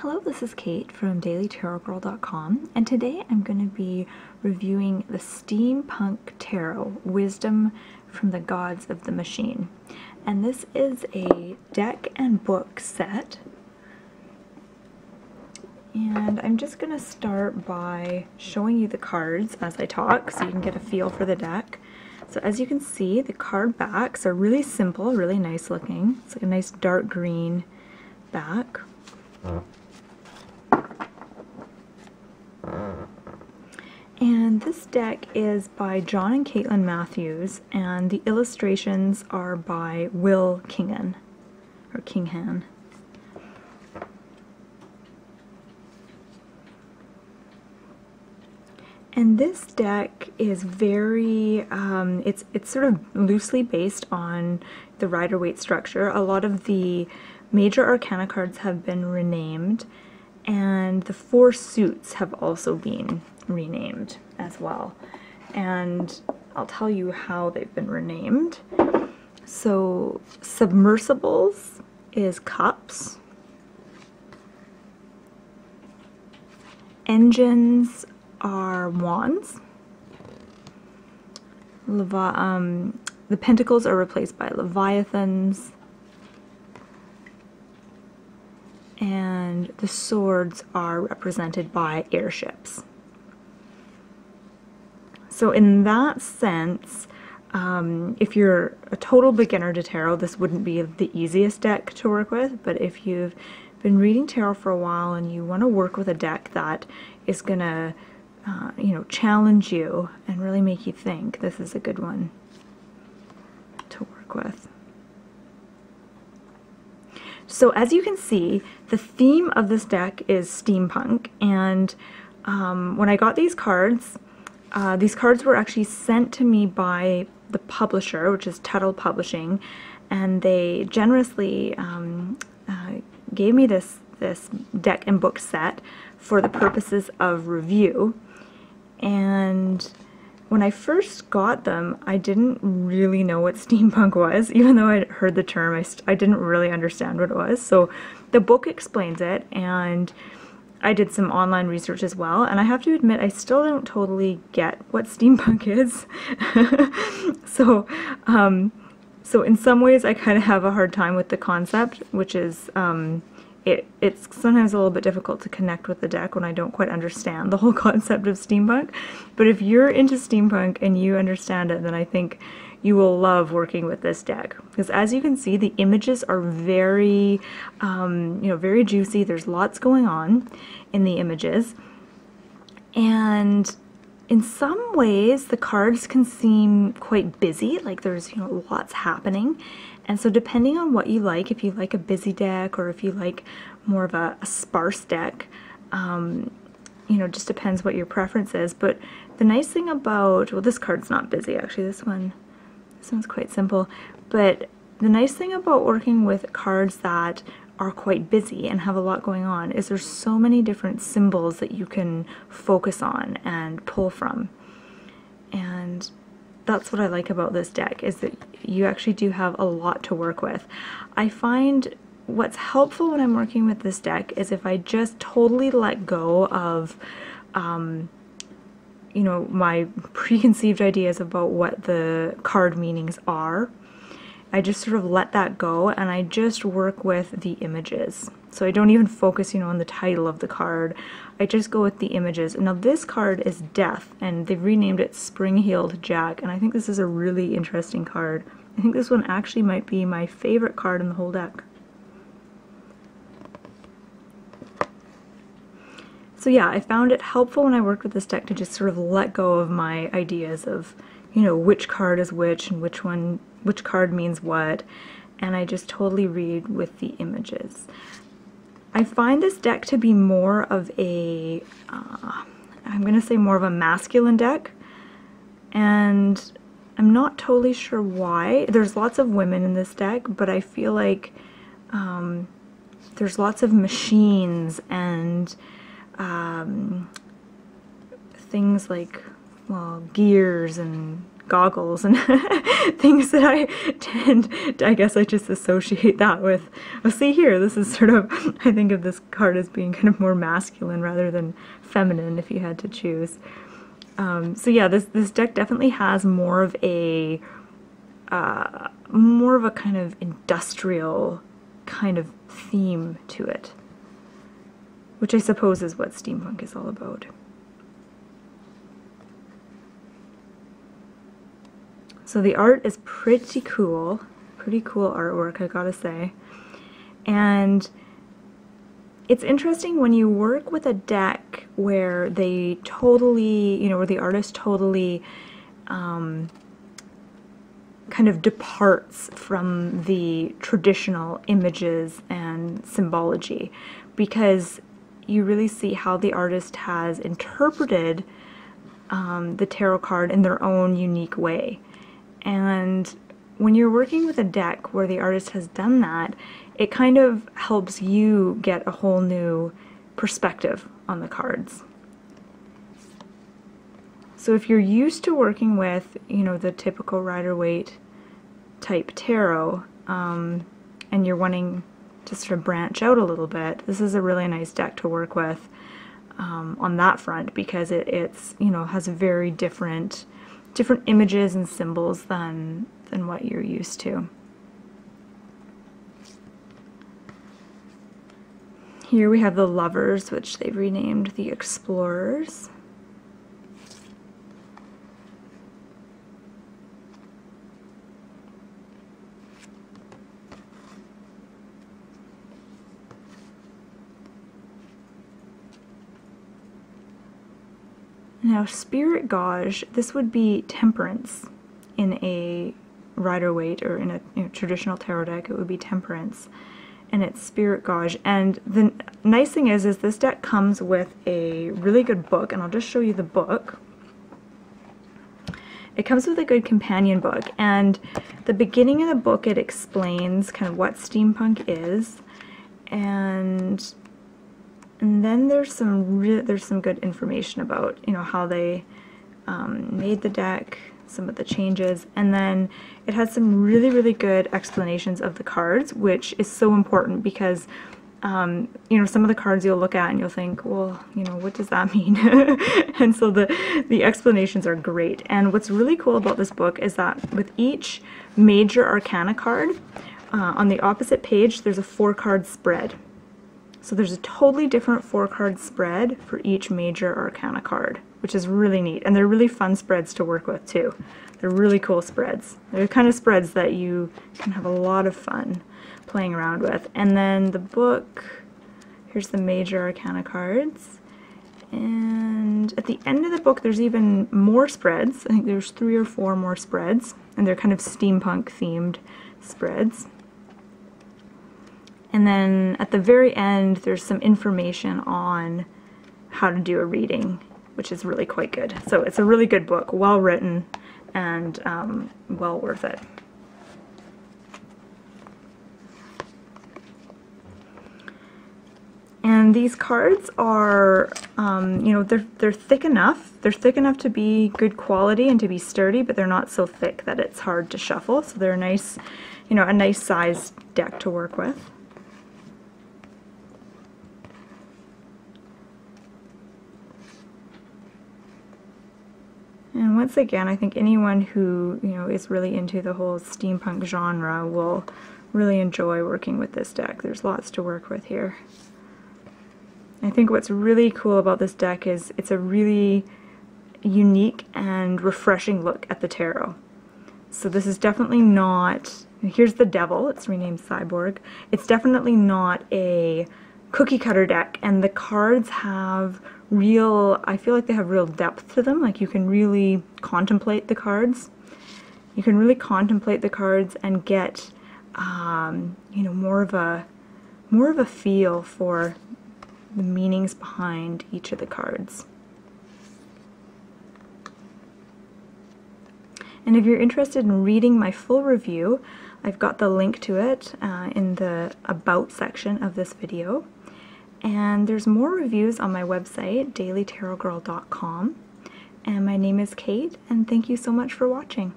Hello, this is Kate from dailytarotgirl.com, and today I'm going to be reviewing the Steampunk Tarot, Wisdom from the Gods of the Machine. And this is a deck and book set. And I'm just going to start by showing you the cards as I talk so you can get a feel for the deck. So as you can see, the card backs are really simple, really nice looking. It's like a nice dark green back. And this deck is by John and Caitlin Matthews, and the illustrations are by Will Kinghan, or Kinghan. And this deck is very, it's sort of loosely based on the Rider-Waite structure. A lot of the major arcana cards have been renamed, and the 4 suits have also been renamed as well. And I'll tell you how they've been renamed. So submersibles is cups. Engines are wands. The pentacles are replaced by leviathans. And the swords are represented by airships. So in that sense, if you're a total beginner to tarot, this wouldn't be the easiest deck to work with, but if you've been reading tarot for a while and you want to work with a deck that is going to challenge you and really make you think, this is a good one to work with. So as you can see, the theme of this deck is steampunk, and when I got these cards were actually sent to me by the publisher, which is Untitled Publishing, and they generously gave me this deck and book set for the purposes of review. And when I first got them, I didn't really know what steampunk was. Even though I'd heard the term, I didn't really understand what it was. So the book explains it, and I did some online research as well, and I have to admit I still don't totally get what steampunk is. So in some ways I kind of have a hard time with the concept, which is it's sometimes a little bit difficult to connect with the deck when I don't quite understand the whole concept of steampunk. But if you're into steampunk and you understand it, then I think you will love working with this deck. Because as you can see, the images are very, very juicy. There's lots going on in the images. And in some ways, the cards can seem quite busy, like there's, lots happening. And so depending on what you like, if you like a busy deck or if you like more of a sparse deck, just depends what your preference is. But the nice thing about, well, this card's not busy actually, this one's quite simple. But the nice thing about working with cards that are quite busy and have a lot going on is there's so many different symbols that you can focus on and pull from. And that's what I like about this deck, is that you actually do have a lot to work with. I find what's helpful when I'm working with this deck is if I just totally let go of my preconceived ideas about what the card meanings are. I just sort of let that go, and I just work with the images. So I don't even focus, on the title of the card. I just go with the images. And now this card is Death, and they've renamed it Spring-Heeled Jack, and I think this is a really interesting card. I think this one actually might be my favorite card in the whole deck. So yeah, I found it helpful when I worked with this deck to just sort of let go of my ideas of, which card is which and which card means what, and I just totally read with the images. I find this deck to be more of a, I'm going to say more of a masculine deck, and I'm not totally sure why. There's lots of women in this deck, but I feel like there's lots of machines and things like, well, gears and goggles and things that I tend to, I guess I just associate that with, oh, see here, this is sort of, I think of this card as being kind of more masculine rather than feminine if you had to choose. So yeah, this deck definitely has more of a kind of industrial kind of theme to it, which I suppose is what steampunk is all about. So the art is pretty cool artwork, I gotta say. And it's interesting when you work with a deck where they totally, you know, where the artist totally kind of departs from the traditional images and symbology, because you really see how the artist has interpreted the tarot card in their own unique way. And when you're working with a deck where the artist has done that, it kind of helps you get a whole new perspective on the cards. So if you're used to working with, you know, the typical Rider-Waite type tarot, and you're wanting to sort of branch out a little bit, this is a really nice deck to work with on that front, because it's, you know, has very different images and symbols than what you're used to. Here we have the Lovers, which they've renamed the Explorers. Now, Spirit Gauge, this would be Temperance in a Rider-Waite, or in a traditional tarot deck, it would be Temperance, and it's Spirit Gauge. And the nice thing is this deck comes with a really good book, and I'll just show you the book. It comes with a good companion book, and the beginning of the book, it explains kind of what steampunk is, and then there's some good information about, you know, how they made the deck, some of the changes, and then it has some really good explanations of the cards, which is so important because you know, some of the cards you'll look at and you'll think, well, you know, what does that mean? And so the explanations are great. And what's really cool about this book is that with each major arcana card, on the opposite page there's a 4-card spread. So there's a totally different 4-card spread for each major arcana card, which is really neat. And they're really fun spreads to work with too. They're really cool spreads. They're the kind of spreads that you can have a lot of fun playing around with. And then the book, here's the major arcana cards. And at the end of the book there's even more spreads. I think there's 3 or 4 more spreads. And they're kind of steampunk themed spreads. And then at the very end, there's some information on how to do a reading, which is really quite good. So it's a really good book, well written, and well worth it. And these cards are, you know, they're thick enough. They're thick enough to be good quality and to be sturdy, but they're not so thick that it's hard to shuffle. So they're a nice, you know, a nice sized deck to work with. And once again, I think anyone who, you know, is really into the whole steampunk genre will really enjoy working with this deck. There's lots to work with here. I think what's really cool about this deck is it's a really unique and refreshing look at the tarot. So this is definitely not, here's the Devil, it's renamed Cyborg. It's definitely not a cookie cutter deck, and the cards have real, I feel like they have real depth to them. Like you can really contemplate the cards. You can really contemplate the cards and get, you know, more of a feel for the meanings behind each of the cards. And if you're interested in reading my full review, I've got the link to it in the About section of this video. And there's more reviews on my website, dailytarotgirl.com. And my name is Kate, and thank you so much for watching.